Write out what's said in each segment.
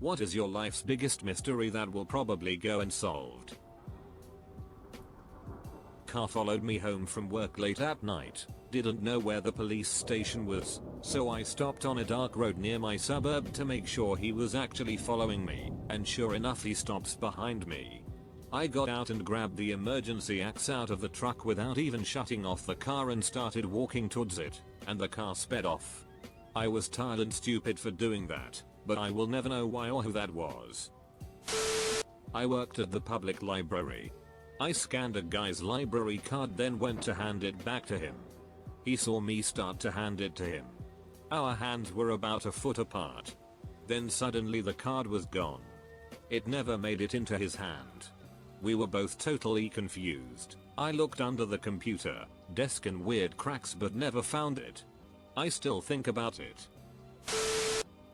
What is your life's biggest mystery that will probably go unsolved? Car followed me home from work late at night. Didn't know where the police station was, so I stopped on a dark road near my suburb to make sure he was actually following me, and sure enough he stops behind me. I got out and grabbed the emergency axe out of the truck without even shutting off the car and started walking towards it, and the car sped off. I was tired and stupid for doing that, but I will never know why or who that was. I worked at the public library. I scanned a guy's library card, then went to hand it back to him. He saw me start to hand it to him. Our hands were about a foot apart. Then suddenly the card was gone. It never made it into his hand. We were both totally confused. I looked under the computer, desk and weird cracks but never found it. I still think about it.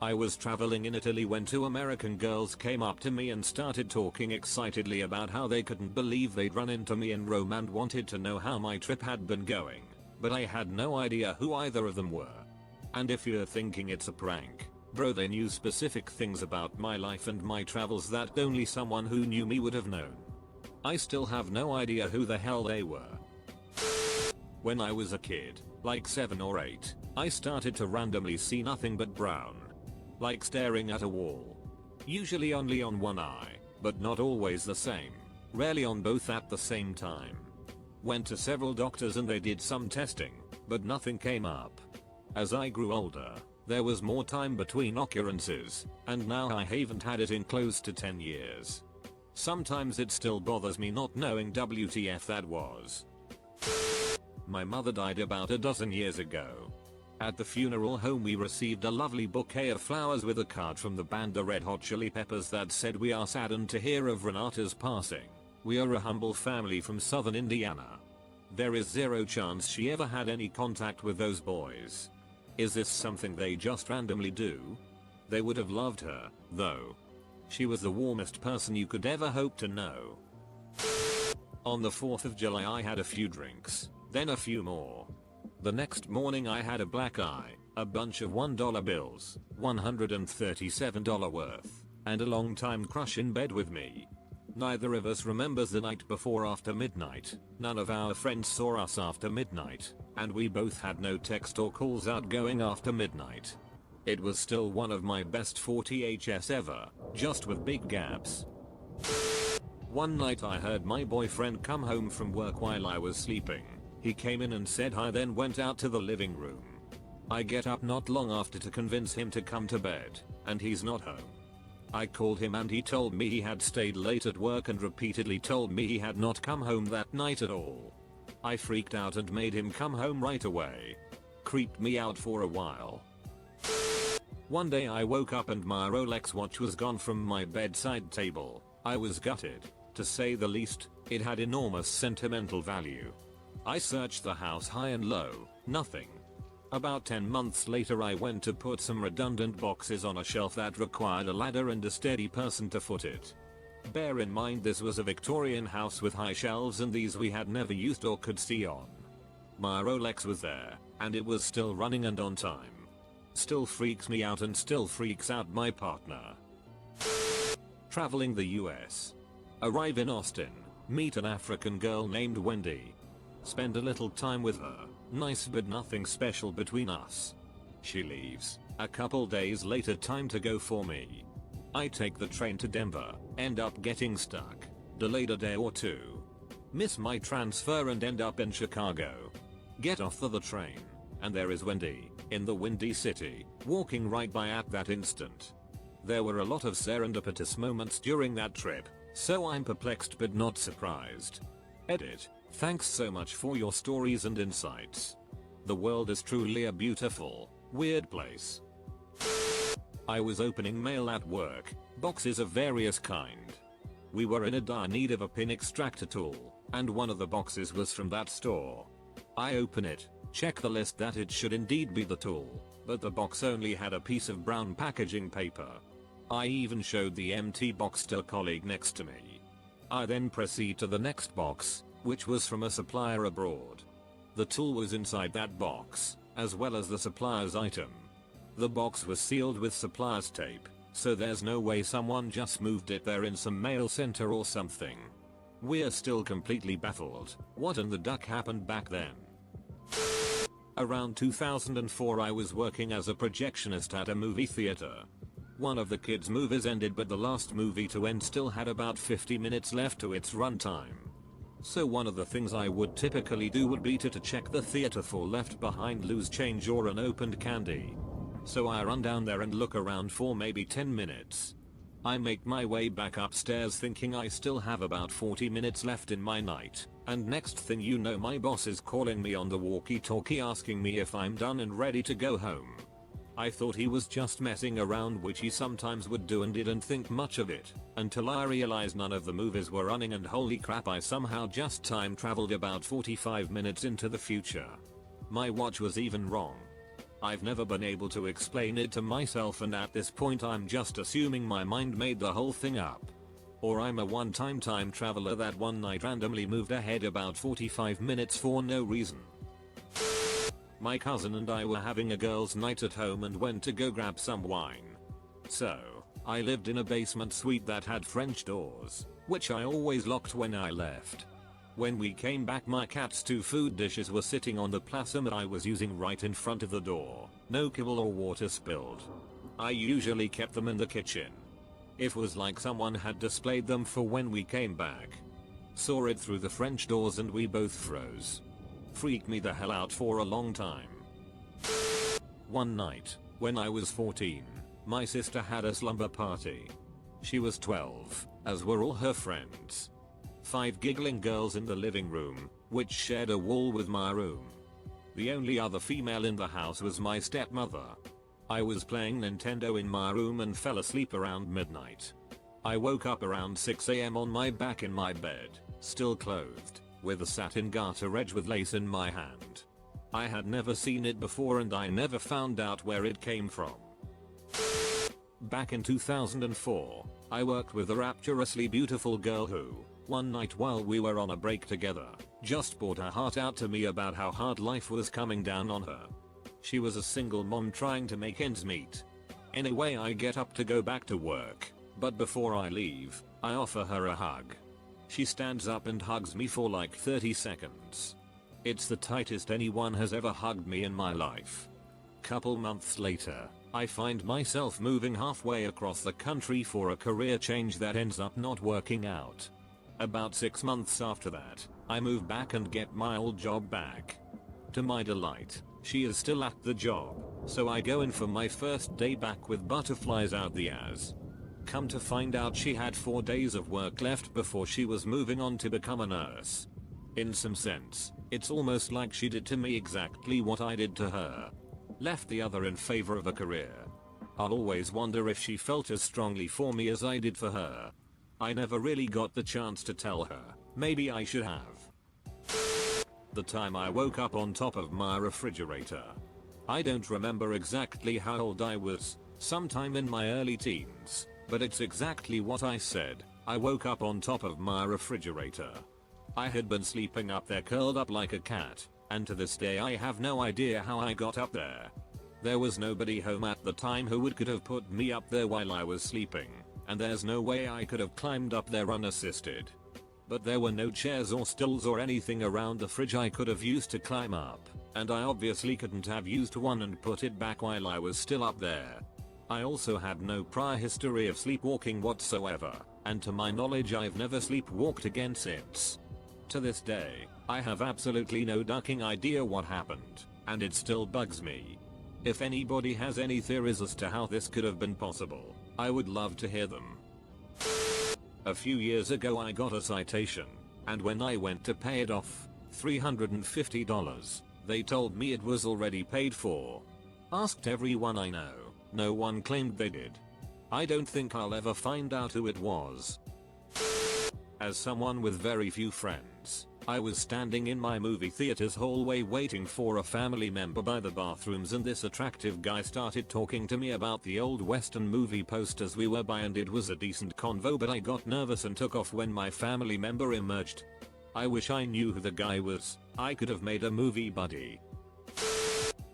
I was traveling in Italy when two American girls came up to me and started talking excitedly about how they couldn't believe they'd run into me in Rome and wanted to know how my trip had been going, but I had no idea who either of them were. And if you're thinking it's a prank, bro, they knew specific things about my life and my travels that only someone who knew me would have known. I still have no idea who the hell they were. When I was a kid, like 7 or 8, I started to randomly see nothing but brown. Like staring at a wall. Usually only on one eye, but not always the same. Rarely on both at the same time. Went to several doctors and they did some testing, but nothing came up. As I grew older, there was more time between occurrences, and now I haven't had it in close to 10 years. Sometimes it still bothers me not knowing WTF that was. My mother died about a dozen years ago. At the funeral home we received a lovely bouquet of flowers with a card from the band the Red Hot Chili Peppers that said, "We are saddened to hear of Renata's passing. We are a humble family from southern Indiana." There is zero chance she ever had any contact with those boys. Is this something they just randomly do? They would have loved her, though. She was the warmest person you could ever hope to know. On the 4th of July I had a few drinks, then a few more. The next morning I had a black eye, a bunch of $1 bills, $137 worth, and a long-time crush in bed with me. Neither of us remembers the night before after midnight, none of our friends saw us after midnight, and we both had no text or calls outgoing after midnight. It was still one of my best 40hs ever, just with big gaps. One night I heard my boyfriend come home from work while I was sleeping. He came in and said hi, then went out to the living room. I get up not long after to convince him to come to bed, and he's not home. I called him and he told me he had stayed late at work and repeatedly told me he had not come home that night at all. I freaked out and made him come home right away. Creeped me out for a while. One day I woke up and my Rolex watch was gone from my bedside table. I was gutted, to say the least. It had enormous sentimental value. I searched the house high and low, nothing. About 10 months later I went to put some redundant boxes on a shelf that required a ladder and a steady person to foot it. Bear in mind this was a Victorian house with high shelves and these we had never used or could see on. My Rolex was there, and it was still running and on time. Still freaks me out and still freaks out my partner. Traveling the US. Arrive in Austin, meet an African girl named Wendy. Spend a little time with her, nice but nothing special between us. She leaves, a couple days later time to go for me. I take the train to Denver, end up getting stuck, delayed a day or two. Miss my transfer and end up in Chicago. Get off the train, and there is Wendy, in the Windy City, walking right by at that instant. There were a lot of serendipitous moments during that trip, so I'm perplexed but not surprised. Edit. Thanks so much for your stories and insights. The world is truly a beautiful, weird place. I was opening mail at work, boxes of various kind. We were in a dire need of a pin extractor tool, and one of the boxes was from that store. I open it, check the list that it should indeed be the tool, but the box only had a piece of brown packaging paper. I even showed the empty box to a colleague next to me. I then proceed to the next box, which was from a supplier abroad. The tool was inside that box, as well as the supplier's item. The box was sealed with supplier's tape, So there's no way someone just moved it there in some mail center or something. We're still completely baffled. What in the duck happened back then? Around 2004 I was working as a projectionist at a movie theater. One of the kids' movies ended, but the last movie to end still had about 50 minutes left to its runtime. So one of the things I would typically do would be to check the theater for left behind loose change or unopened candy. So I run down there and look around for maybe 10 minutes. I make my way back upstairs thinking I still have about 40 minutes left in my night, and next thing you know my boss is calling me on the walkie-talkie asking me if I'm done and ready to go home. I thought he was just messing around, which he sometimes would do, and didn't think much of it, until I realized none of the movies were running, and holy crap, I somehow just time traveled about 45 minutes into the future. My watch was even wrong. I've never been able to explain it to myself, and at this point I'm just assuming my mind made the whole thing up. Or I'm a one-time time traveler that one night randomly moved ahead about 45 minutes for no reason. My cousin and I were having a girls' night at home and went to go grab some wine. So, I lived in a basement suite that had French doors, which I always locked when I left. When we came back, my cat's 2 food dishes were sitting on the placemat I was using right in front of the door. No kibble or water spilled. I usually kept them in the kitchen. It was like someone had displayed them for when we came back. Saw it through the French doors and we both froze. Freaked me the hell out for a long time. One night, when I was 14, my sister had a slumber party. She was 12, as were all her friends. 5 giggling girls in the living room, which shared a wall with my room. The only other female in the house was my stepmother. I was playing Nintendo in my room and fell asleep around midnight. I woke up around 6 AM on my back in my bed, still clothed, with a satin garter edge with lace in my hand. I had never seen it before and I never found out where it came from. Back in 2004, I worked with a rapturously beautiful girl who, one night while we were on a break together, just poured her heart out to me about how hard life was coming down on her. She was a single mom trying to make ends meet. Anyway, I get up to go back to work, but before I leave, I offer her a hug. She stands up and hugs me for like 30 seconds. It's the tightest anyone has ever hugged me in my life. Couple months later, I find myself moving halfway across the country for a career change that ends up not working out. About 6 months after that, I move back and get my old job back. To my delight, she is still at the job, so I go in for my first day back with butterflies out the ass. Come to find out she had 4 days of work left before she was moving on to become a nurse. In some sense, it's almost like she did to me exactly what I did to her. Left the other in favor of a career. I'll always wonder if she felt as strongly for me as I did for her. I never really got the chance to tell her. Maybe I should have. The time I woke up on top of my refrigerator. I don't remember exactly how old I was, sometime in my early teens, but it's exactly what I said. I woke up on top of my refrigerator. I had been sleeping up there curled up like a cat, and to this day I have no idea how I got up there. There was nobody home at the time who could have put me up there while I was sleeping, and there's no way I could have climbed up there unassisted. But there were no chairs or stools or anything around the fridge I could have used to climb up, and I obviously couldn't have used one and put it back while I was still up there. I also had no prior history of sleepwalking whatsoever, and to my knowledge I've never sleepwalked again since. To this day, I have absolutely no ducking idea what happened, and it still bugs me. If anybody has any theories as to how this could have been possible, I would love to hear them. A few years ago I got a citation, and when I went to pay it off, $350, they told me it was already paid for. Asked everyone I know, no one claimed they did. I don't think I'll ever find out who it was. As someone with very few friends, I was standing in my movie theater's hallway waiting for a family member by the bathrooms, and this attractive guy started talking to me about the old western movie posters we were by, and it was a decent convo, but I got nervous and took off when my family member emerged. I wish I knew who the guy was. I could have made a movie buddy.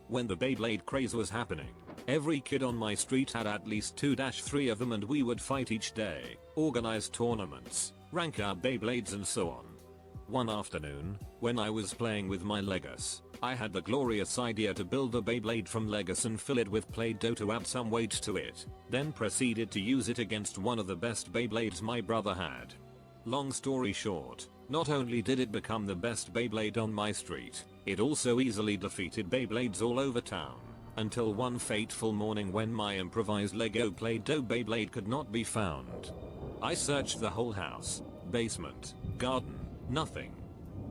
When the Beyblade craze was happening, Every kid on my street had at least 2-3 of them and we would fight each day, organize tournaments, rank our Beyblades and so on. One afternoon, when I was playing with my Legos, I had the glorious idea to build a Beyblade from Legos and fill it with Play-Doh to add some weight to it, then proceeded to use it against one of the best Beyblades my brother had. Long story short, not only did it become the best Beyblade on my street, it also easily defeated Beyblades all over town. Until one fateful morning when my improvised Lego Play-Doh Beyblade could not be found. I searched the whole house, basement, garden, nothing.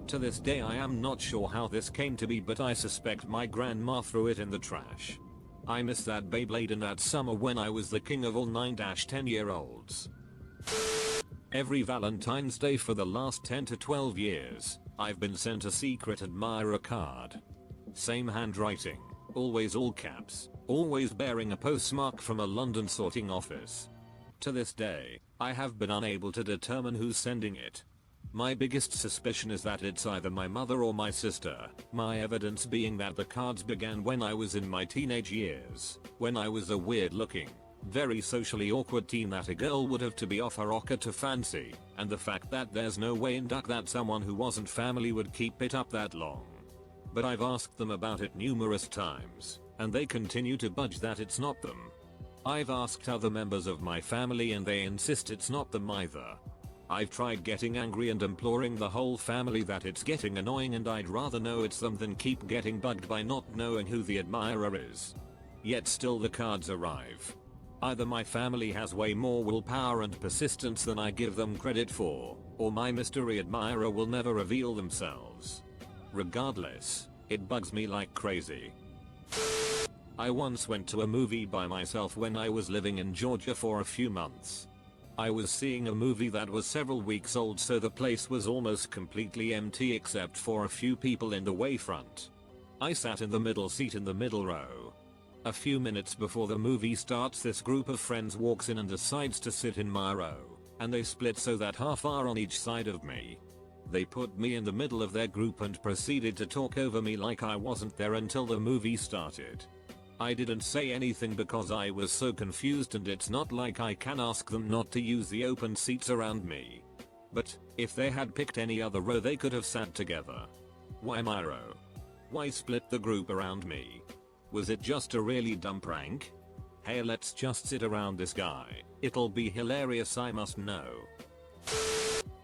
To this day I am not sure how this came to be, but I suspect my grandma threw it in the trash. I miss that Beyblade and that summer when I was the king of all 9-10-year-olds. Every Valentine's Day for the last 10 to 12 years, I've been sent a secret admirer card. Same handwriting. Always all caps, always bearing a postmark from a London sorting office. To this day, I have been unable to determine who's sending it. My biggest suspicion is that it's either my mother or my sister, my evidence being that the cards began when I was in my teenage years, when I was a weird looking, very socially awkward teen that a girl would have to be off her rocker to fancy, and the fact that there's no way in duck that someone who wasn't family would keep it up that long. But I've asked them about it numerous times, and they continue to budge that it's not them. I've asked other members of my family and they insist it's not them either. I've tried getting angry and imploring the whole family that it's getting annoying and I'd rather know it's them than keep getting bugged by not knowing who the admirer is. Yet still the cards arrive. Either my family has way more willpower and persistence than I give them credit for, or my mystery admirer will never reveal themselves. Regardless, it bugs me like crazy. I once went to a movie by myself when I was living in Georgia for a few months. I was seeing a movie that was several weeks old, so the place was almost completely empty except for a few people in the way front. I sat in the middle seat in the middle row. A few minutes before the movie starts, this group of friends walks in and decides to sit in my row, and they split so that half are on each side of me. They put me in the middle of their group and proceeded to talk over me like I wasn't there until the movie started. I didn't say anything because I was so confused, and it's not like I can ask them not to use the open seats around me. But if they had picked any other row they could have sat together. Why my row? Why split the group around me? Was it just a really dumb prank? Hey, let's just sit around this guy. It'll be hilarious, I must know.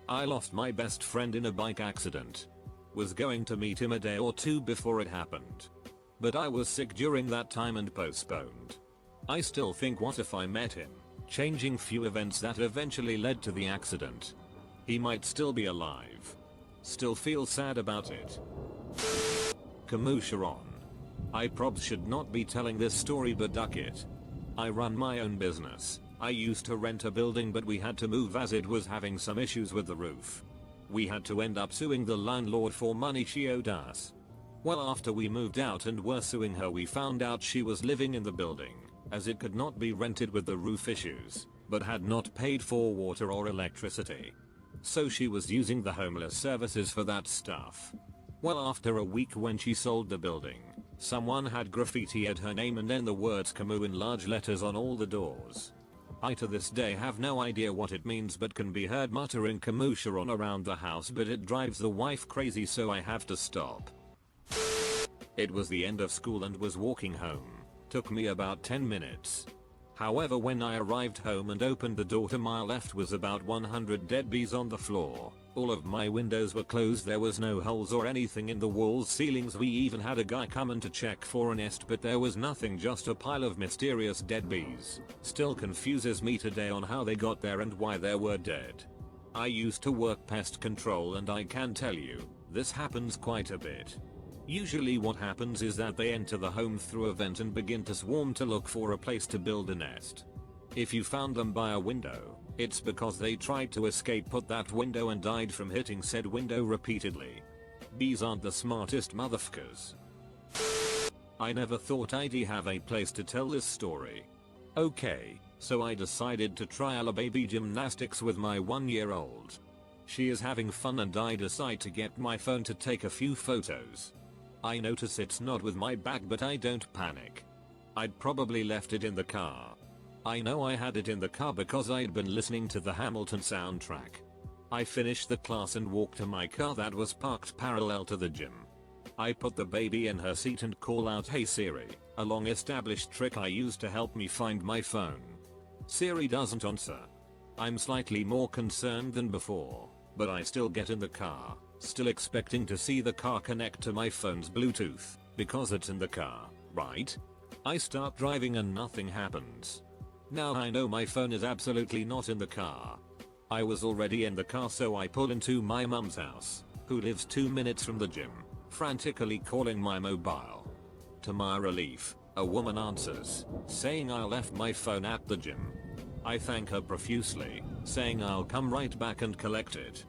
I lost my best friend in a bike accident. Was going to meet him a day or two before it happened. But I was sick during that time and postponed. I still think, what if I met him, changing few events that eventually led to the accident? He might still be alive. Still feel sad about it. Kamusha on. I probs should not be telling this story, but duck it. I run my own business. I used to rent a building, but we had to move as it was having some issues with the roof. We had to end up suing the landlord for money she owed us. Well, after we moved out and were suing her, we found out she was living in the building, as it could not be rented with the roof issues, but had not paid for water or electricity. So she was using the homeless services for that stuff. Well, after a week when she sold the building, someone had graffitied her name and then the words Camus in large letters on all the doors. I to this day have no idea what it means, but can be heard muttering Kamusha on around the house, but it drives the wife crazy, so I have to stop. It was the end of school and was walking home. Took me about 10 minutes. However, when I arrived home and opened the door to my left was about 100 dead bees on the floor. All of my windows were closed, there was no holes or anything in the walls, ceilings. We even had a guy come in to check for a nest, but there was nothing, just a pile of mysterious dead bees. Still confuses me today on how they got there and why they were dead. I used to work pest control and I can tell you, this happens quite a bit. Usually what happens is that they enter the home through a vent and begin to swarm to look for a place to build a nest. If you found them by a window, it's because they tried to escape put that window and died from hitting said window repeatedly. Bees aren't the smartest motherfuckers. I never thought I'd have a place to tell this story. Okay, so I decided to trial a baby gymnastics with my 1-year-old. She is having fun and I decide to get my phone to take a few photos. I notice it's not with my bag, but I don't panic. I'd probably left it in the car. I know I had it in the car because I'd been listening to the Hamilton soundtrack. I finished the class and walked to my car that was parked parallel to the gym. I put the baby in her seat and call out, "Hey Siri," a long established trick I use to help me find my phone. Siri doesn't answer. I'm slightly more concerned than before, but I still get in the car, still expecting to see the car connect to my phone's Bluetooth, because it's in the car, right? I start driving and nothing happens. Now I know my phone is absolutely not in the car. I was already in the car, so I pull into my mum's house, who lives 2 minutes from the gym, frantically calling my mobile. To my relief, a woman answers, saying I left my phone at the gym. I thank her profusely, saying I'll come right back and collect it.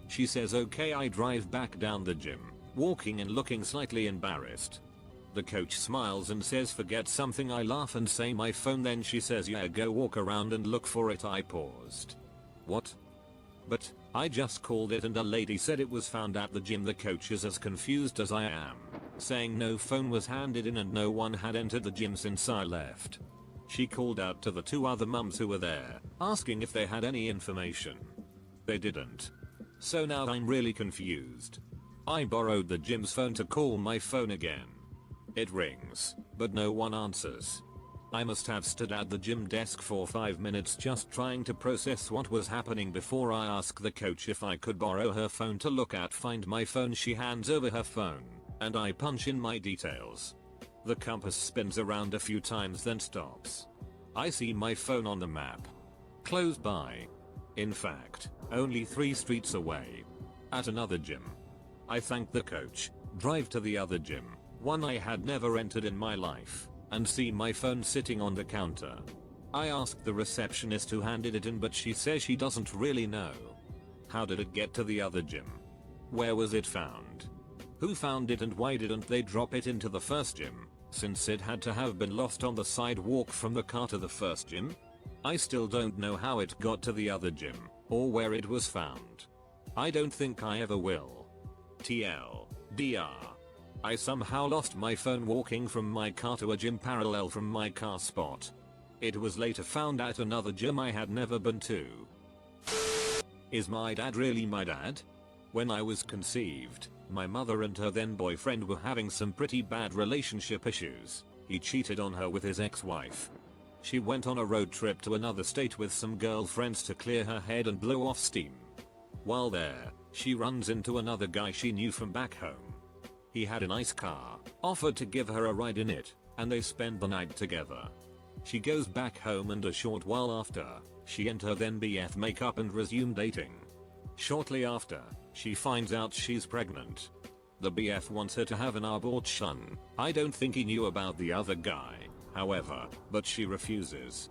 She says okay. I drive back down the gym, walking and looking slightly embarrassed. The coach smiles and says forget something. I laugh and say my phone. Then she says yeah, go walk around and look for it. I paused. What? But I just called it and a lady said it was found at the gym. The coach is as confused as I am, saying no phone was handed in and no one had entered the gym since I left. She called out to the 2 other mums who were there, asking if they had any information. They didn't. So now I'm really confused. I borrowed the gym's phone to call my phone again. It rings, but no one answers. I must have stood at the gym desk for 5 minutes just trying to process what was happening before I ask the coach if I could borrow her phone to look at. Find my phone. She hands over her phone, and I punch in my details. The compass spins around a few times then stops. I see my phone on the map. Close by. In fact, only 3 streets away. At another gym. I thank the coach, drive to the other gym, one I had never entered in my life, and see my phone sitting on the counter. I asked the receptionist who handed it in, but she says she doesn't really know. How did it get to the other gym? Where was it found? Who found it and why didn't they drop it into the first gym, since it had to have been lost on the sidewalk from the car to the first gym? I still don't know how it got to the other gym, or where it was found. I don't think I ever will. TLDR. I somehow lost my phone walking from my car to a gym parallel from my car spot. It was later found at another gym I had never been to. Is my dad really my dad? When I was conceived, my mother and her then boyfriend were having some pretty bad relationship issues. He cheated on her with his ex-wife. She went on a road trip to another state with some girlfriends to clear her head and blow off steam. While there, she runs into another guy she knew from back home. He had a nice car, offered to give her a ride in it, and they spend the night together. She goes back home and a short while after, she and her then BF make up and resume dating. Shortly after, she finds out she's pregnant. The BF wants her to have an abortion. I don't think he knew about the other guy, however, but she refuses.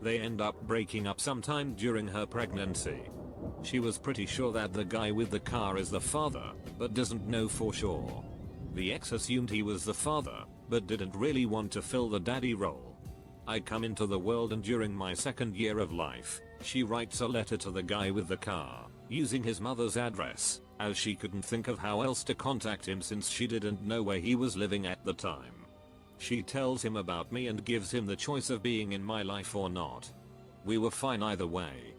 They end up breaking up sometime during her pregnancy. She was pretty sure that the guy with the car is the father, but doesn't know for sure. The ex assumed he was the father, but didn't really want to fill the daddy role. I come into the world and during my 2nd year of life, she writes a letter to the guy with the car, using his mother's address, as she couldn't think of how else to contact him since she didn't know where he was living at the time. She tells him about me and gives him the choice of being in my life or not. We were fine either way.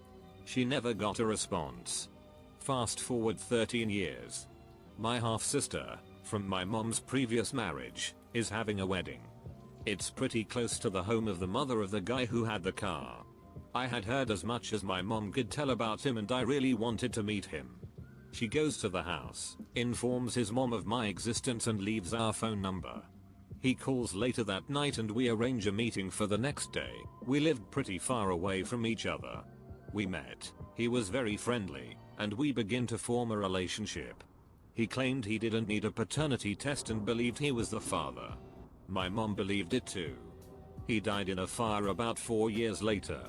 She never got a response. Fast forward 13 years. My half-sister, from my mom's previous marriage, is having a wedding. It's pretty close to the home of the mother of the guy who had the car. I had heard as much as my mom could tell about him and I really wanted to meet him. She goes to the house, informs his mom of my existence and leaves our phone number. He calls later that night and we arrange a meeting for the next day. We lived pretty far away from each other. We met, he was very friendly, and we begin to form a relationship. He claimed he didn't need a paternity test and believed he was the father. My mom believed it too. He died in a fire about 4 years later.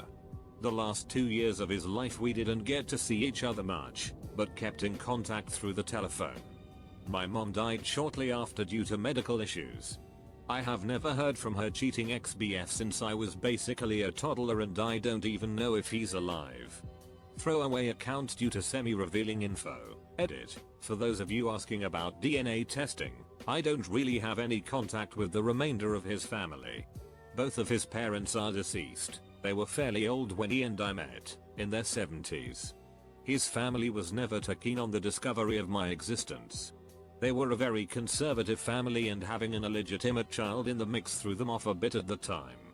The last 2 years of his life we didn't get to see each other much, but kept in contact through the telephone. My mom died shortly after due to medical issues. I have never heard from her cheating ex-BF since I was basically a toddler and I don't even know if he's alive. Throwaway account due to semi-revealing info. Edit. For those of you asking about DNA testing, I don't really have any contact with the remainder of his family. Both of his parents are deceased. They were fairly old when he and I met, in their 70s. His family was never too keen on the discovery of my existence. They were a very conservative family, and having an illegitimate child in the mix threw them off a bit at the time.